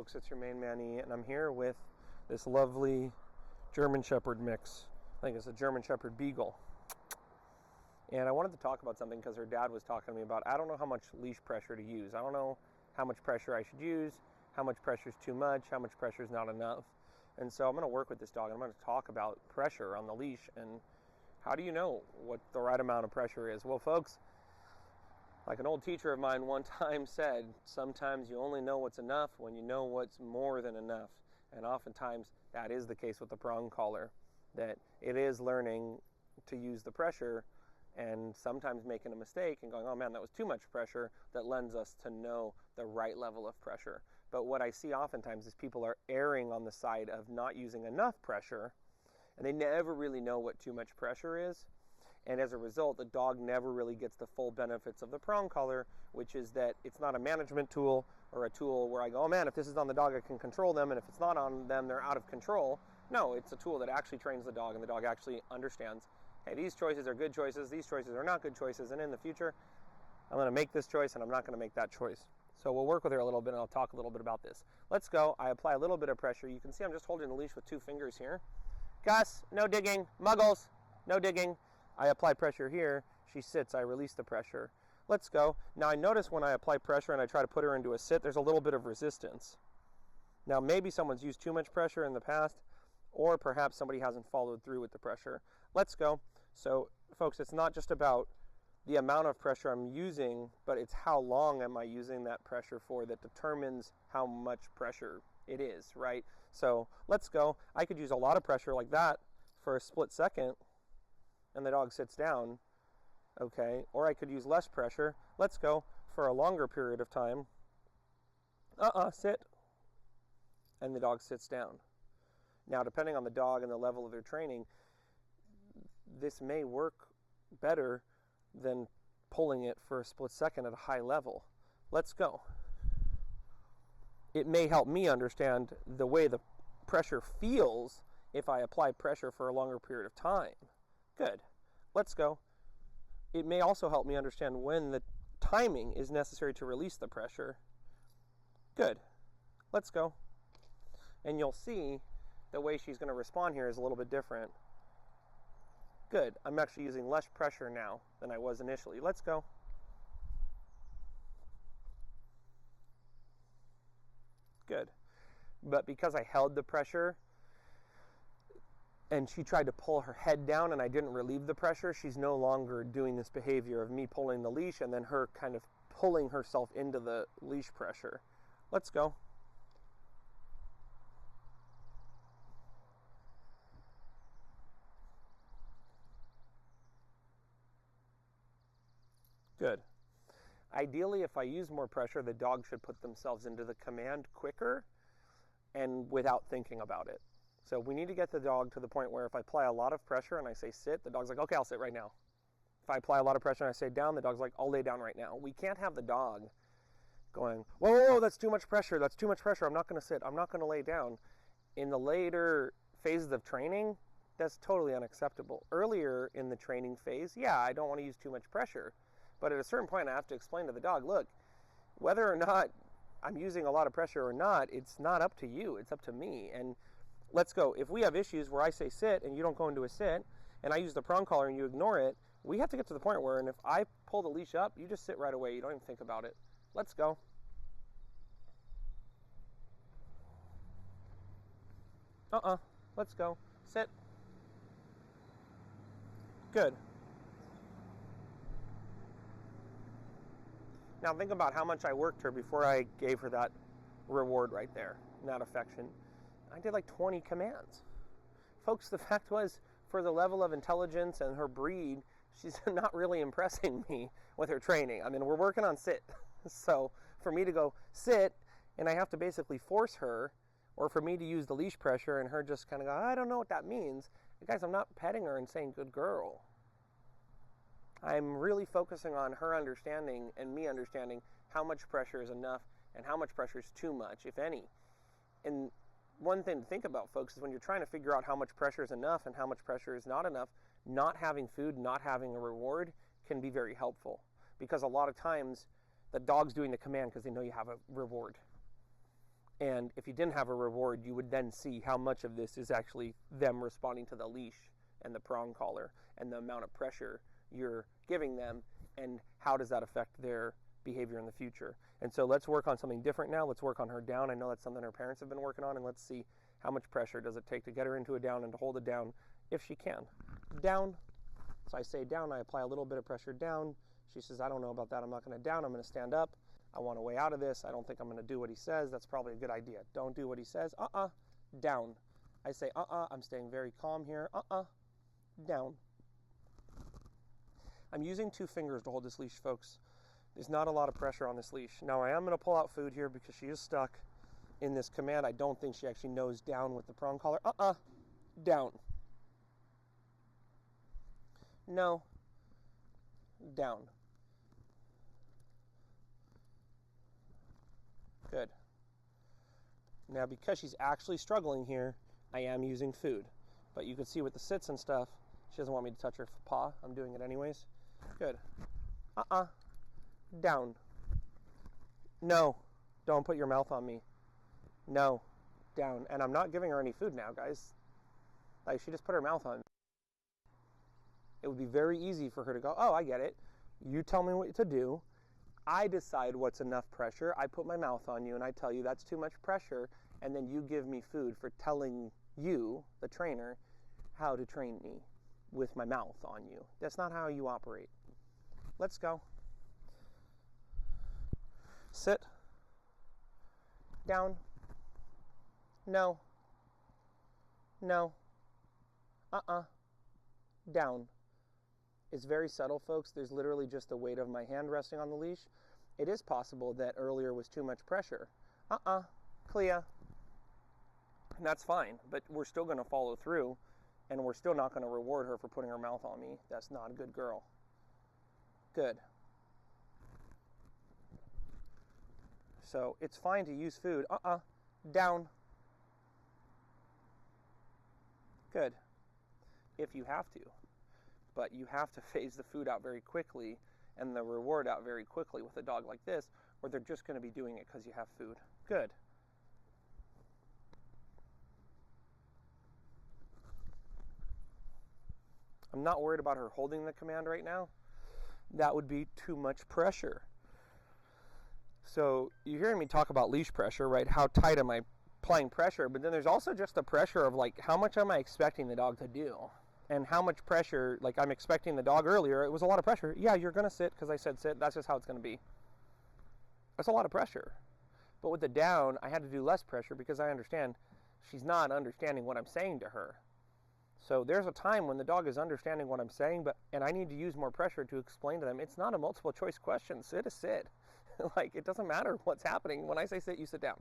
Folks, it's your main man E, and I'm here with this lovely German Shepherd mix. I think it's a German Shepherd Beagle. And I wanted to talk about something because her dad was talking to me about, I don't know how much leash pressure to use. I don't know how much pressure I should use, how much pressure is too much, how much pressure is not enough. And so I'm going to work with this dog, and I'm going to talk about pressure on the leash and how do you know what the right amount of pressure is. Well, folks, like an old teacher of mine one time said, sometimes you only know what's enough when you know what's more than enough. And oftentimes that is the case with the prong collar, that it is learning to use the pressure and sometimes making a mistake and going, oh man, that was too much pressure, that lends us to know the right level of pressure. But what I see oftentimes is people are erring on the side of not using enough pressure, and they never really know what too much pressure is. And as a result, the dog never really gets the full benefits of the prong collar, which is that it's not a management tool or a tool where I go, oh man, if this is on the dog, I can control them, and if it's not on them, they're out of control. No, it's a tool that actually trains the dog, and the dog actually understands, hey, these choices are good choices, these choices are not good choices, and in the future, I'm going to make this choice, and I'm not going to make that choice. So we'll work with her a little bit, and I'll talk a little bit about this. Let's go. I apply a little bit of pressure. You can see I'm just holding the leash with 2 fingers here. Gus, no digging. Muggles, no digging. I apply pressure here. She sits. I release the pressure. Let's go. Now I notice when I apply pressure and I try to put her into a sit, there's a little bit of resistance. Now maybe someone's used too much pressure in the past, or perhaps somebody hasn't followed through with the pressure. Let's go. So folks, it's not just about the amount of pressure I'm using, but it's how long am I using that pressure for that determines how much pressure it is, right? So let's go. I could use a lot of pressure like that for a split second and the dog sits down, okay? Or I could use less pressure. Let's go for a longer period of time. Sit. And the dog sits down. Now, depending on the dog and the level of their training, this may work better than pulling it for a split second at a high level. Let's go. It may help me understand the way the pressure feels if I apply pressure for a longer period of time. Good. Let's go. It may also help me understand when the timing is necessary to release the pressure. Good. Let's go. And you'll see the way she's going to respond here is a little bit different. Good. I'm actually using less pressure now than I was initially. Let's go. Good. But because I held the pressure and she tried to pull her head down and I didn't relieve the pressure, she's no longer doing this behavior of me pulling the leash and then her kind of pulling herself into the leash pressure. Let's go. Good. Ideally, if I use more pressure, the dog should put themselves into the command quicker and without thinking about it. So we need to get the dog to the point where if I apply a lot of pressure and I say sit, the dog's like, okay, I'll sit right now. If I apply a lot of pressure and I say down, the dog's like, I'll lay down right now. We can't have the dog going, whoa, that's too much pressure, I'm not going to sit, I'm not going to lay down. In the later phases of training, that's totally unacceptable. Earlier in the training phase, yeah, I don't want to use too much pressure. But at a certain point, I have to explain to the dog, look, whether or not I'm using a lot of pressure or not, it's not up to you, it's up to me. And let's go. If we have issues where I say sit and you don't go into a sit, and I use the prong collar and you ignore it, we have to get to the point where, and if I pull the leash up, you just sit right away. You don't even think about it. Let's go. Let's go. Sit. Good. Now think about how much I worked her before I gave her that reward right there, that affection. I did like 20 commands. Folks, the fact was, for the level of intelligence and her breed, she's not really impressing me with her training. I mean, we're working on sit. So for me to go sit, and I have to basically force her, or for me to use the leash pressure and her just kind of go, I don't know what that means. Guys, I'm not petting her and saying, good girl. I'm really focusing on her understanding and me understanding how much pressure is enough and how much pressure is too much, if any. And one thing to think about, folks, is when you're trying to figure out how much pressure is enough and how much pressure is not enough, not having food, not having a reward can be very helpful. Because a lot of times the dog's doing the command because they know you have a reward. And if you didn't have a reward, you would then see how much of this is actually them responding to the leash and the prong collar and the amount of pressure you're giving them, and how does that affect their behavior in the future. And so let's work on something different now. Let's work on her down. I know that's something her parents have been working on, and let's see how much pressure does it take to get her into a down and to hold it down if she can. Down. So I say down, I apply a little bit of pressure down. She says, I don't know about that. I'm not going to down. I'm going to stand up. I want a way out of this. I don't think I'm going to do what he says. That's probably a good idea. Don't do what he says. Down. I say, I'm staying very calm here. Down. I'm using 2 fingers to hold this leash, folks. There's not a lot of pressure on this leash. Now, I am going to pull out food here because she is stuck in this command. I don't think she actually knows down with the prong collar. Down. No. Down. Good. Now, because she's actually struggling here, I am using food. But you can see with the sits and stuff, she doesn't want me to touch her paw. I'm doing it anyways. Good. Down. No. Don't put your mouth on me. No. Down. And I'm not giving her any food now, guys. Like, she just put her mouth on me. It would be very easy for her to go, oh, I get it. You tell me what to do. I decide what's enough pressure. I put my mouth on you and I tell you that's too much pressure, and then you give me food for telling you, the trainer, how to train me with my mouth on you. That's not how you operate. Let's go. Sit. Down. No. No. Down. It's very subtle, folks. There's literally just the weight of my hand resting on the leash. It is possible that earlier was too much pressure. Clea. And that's fine, but we're still going to follow through, and we're still not going to reward her for putting her mouth on me. That's not a good girl. Good. So it's fine to use food. Down. Good. If you have to. But you have to phase the food out very quickly and the reward out very quickly with a dog like this, or they're just going to be doing it because you have food. Good. I'm not worried about her holding the command right now. That would be too much pressure. So you're hearing me talk about leash pressure, right? How tight am I applying pressure? But then there's also just the pressure of, like, how much am I expecting the dog to do? And how much pressure, like, I'm expecting the dog earlier, it was a lot of pressure. Yeah, you're going to sit because I said sit. That's just how it's going to be. That's a lot of pressure. But with the down, I had to do less pressure because I understand she's not understanding what I'm saying to her. So there's a time when the dog is understanding what I'm saying, and I need to use more pressure to explain to them, it's not a multiple choice question. Sit is sit. Like, it doesn't matter what's happening. When I say sit, you sit down.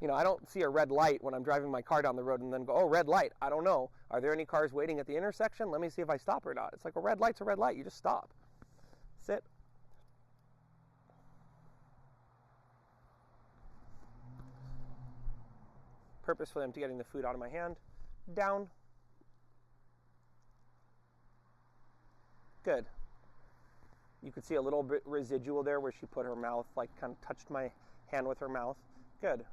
You know, I don't see a red light when I'm driving my car down the road and then go, oh, red light. I don't know. Are there any cars waiting at the intersection? Let me see if I stop or not. It's like, a red light's a red light. You just stop. Sit. Purposefully, I'm getting the food out of my hand. Down. Good. You could see a little bit residual there where she put her mouth, like, kind of touched my hand with her mouth. Good.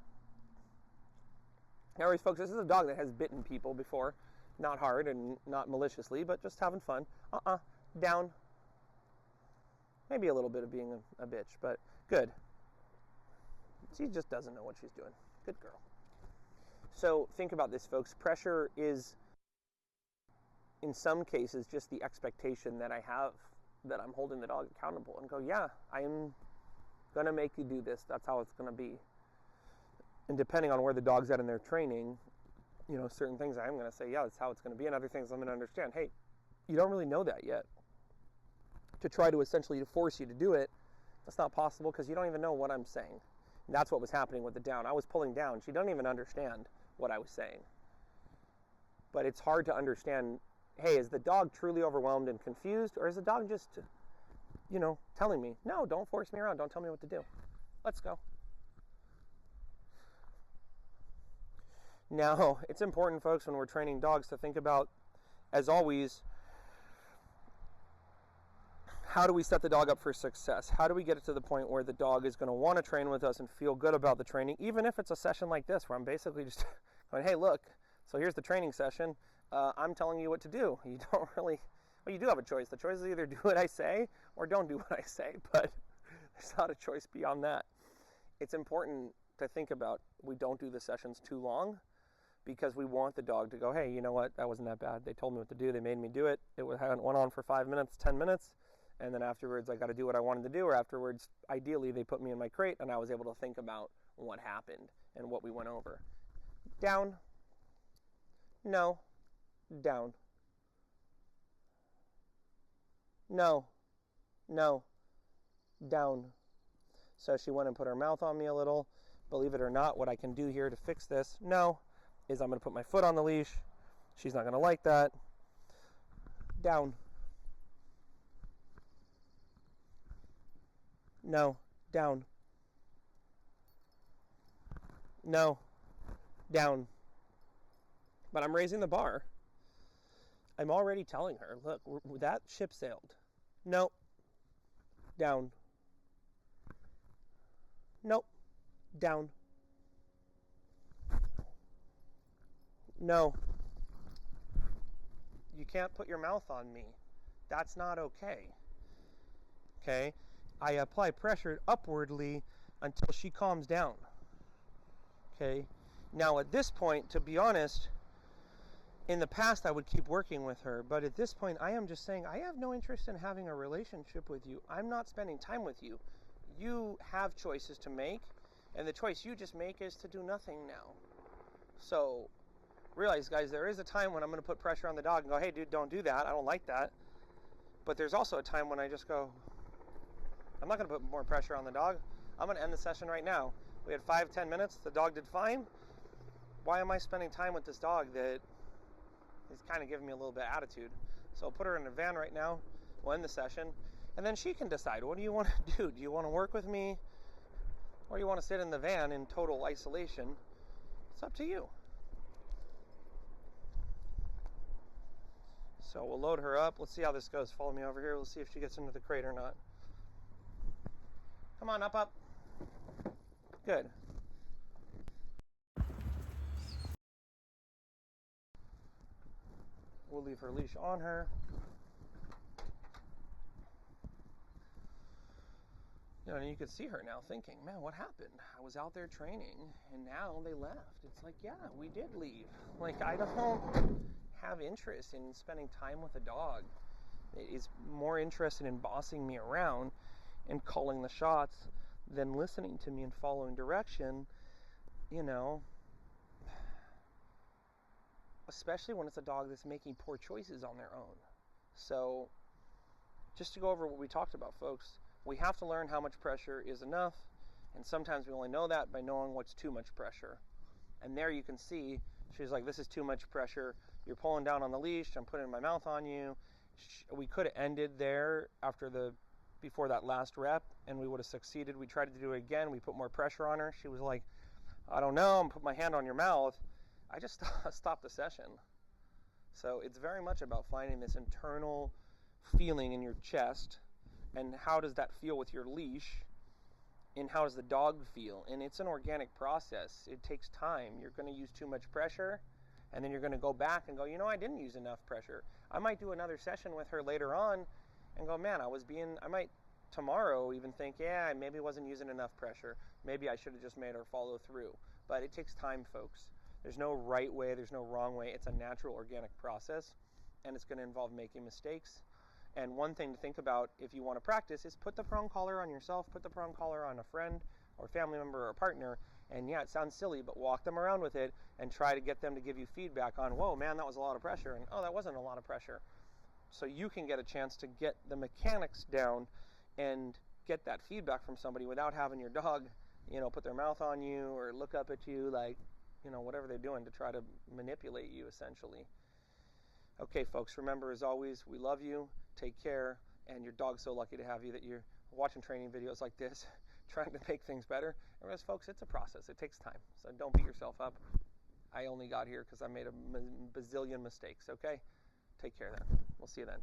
Now, folks, this is a dog that has bitten people before. Not hard and not maliciously, but just having fun. Down. Maybe a little bit of being a bitch, but good. She just doesn't know what she's doing. Good girl. So think about this, folks. Pressure is, in some cases, just the expectation that I have that I'm holding the dog accountable and go, yeah, I'm going to make you do this. That's how it's going to be. And depending on where the dog's at in their training, you know, certain things I'm going to say, yeah, that's how it's going to be. And other things I'm going to understand, hey, you don't really know that yet. To try to essentially force you to do it, that's not possible because you don't even know what I'm saying. And that's what was happening with the down. I was pulling down. She doesn't even understand what I was saying. But it's hard to understand, hey, is the dog truly overwhelmed and confused, or is the dog just, you know, telling me, no, don't force me around. Don't tell me what to do. Let's go. Now, it's important, folks, when we're training dogs to think about, as always, how do we set the dog up for success? How do we get it to the point where the dog is going to want to train with us and feel good about the training, even if it's a session like this where I'm basically just going, hey, look, so here's the training session. I'm telling you what to do. You don't really, well, you do have a choice. The choice is either do what I say or don't do what I say, but there's not a choice beyond that. It's important to think about we don't do the sessions too long, because we want the dog to go, hey, you know what, that wasn't that bad. They told me what to do. They made me do it. It went on for 5 minutes, 10 minutes, and then afterwards I got to do what I wanted to do, or afterwards, ideally, they put me in my crate and I was able to think about what happened and what we went over. Down. No. Down. No. No. Down. So she went and put her mouth on me a little. Believe it or not, what I can do here to fix this, no, is I'm going to put my foot on the leash. She's not going to like that. Down. No. Down. No. Down. But I'm raising the bar. I'm already telling her, look, that ship sailed. No. Down. Nope. Down. No. You can't put your mouth on me. That's not okay. Okay? I apply pressure upwardly until she calms down. Okay? Now at this point, to be honest, in the past I would keep working with her, but at this point I am just saying I have no interest in having a relationship with you. I'm not spending time with you. You have choices to make, and the choice you just make is to do nothing now. So realize, guys, there is a time when I'm going to put pressure on the dog and go, hey, dude, don't do that. I don't like that. But there's also a time when I just go, I'm not going to put more pressure on the dog. I'm going to end the session right now. We had 5-10 minutes. The dog did fine. Why am I spending time with this dog that is kind of giving me a little bit of attitude? So I'll put her in a van right now. We'll end the session. And then she can decide, what do you want to do? Do you want to work with me? Or do you want to sit in the van in total isolation? It's up to you. So we'll load her up. Let's see how this goes. Follow me over here. We'll see if she gets into the crate or not. Come on, up. Good. We'll leave her leash on her. You know, and you could see her now thinking, man, what happened? I was out there training, and now they left. It's like, yeah, we did leave. Like, I don't have interest in spending time with a dog. It's more interested in bossing me around and calling the shots than listening to me and following direction, you know, especially when it's a dog that's making poor choices on their own. So just to go over what we talked about, folks, we have to learn how much pressure is enough, and sometimes we only know that by knowing what's too much pressure. And there you can see, she's like, this is too much pressure. You're pulling down on the leash. I'm putting my mouth on you. We could have ended there before that last rep, and we would have succeeded. We tried to do it again. We put more pressure on her. She was like, I don't know. I'm putting my hand on your mouth. I just stopped the session. So it's very much about finding this internal feeling in your chest, and how does that feel with your leash, and how does the dog feel? And it's an organic process. It takes time. You're going to use too much pressure, and then you're going to go back and go, you know, I didn't use enough pressure. I might do another session with her later on and go, man, I might tomorrow even think, yeah, I maybe wasn't using enough pressure. Maybe I should have just made her follow through. But it takes time, folks. There's no right way. There's no wrong way. It's a natural, organic process, and it's going to involve making mistakes. And one thing to think about if you want to practice is put the prong collar on yourself, put the prong collar on a friend or family member or a partner, and yeah, it sounds silly, but walk them around with it and try to get them to give you feedback on, whoa, man, that was a lot of pressure, and oh, that wasn't a lot of pressure. So you can get a chance to get the mechanics down and get that feedback from somebody without having your dog, you know, put their mouth on you or look up at you like, you know, whatever they're doing to try to manipulate you, essentially. Okay, folks, remember, as always, we love you. Take care, and your dog's so lucky to have you that you're watching training videos like this, trying to make things better. And as folks, it's a process. It takes time, so don't beat yourself up. I only got here because I made a bazillion mistakes, okay? Take care then. We'll see you then.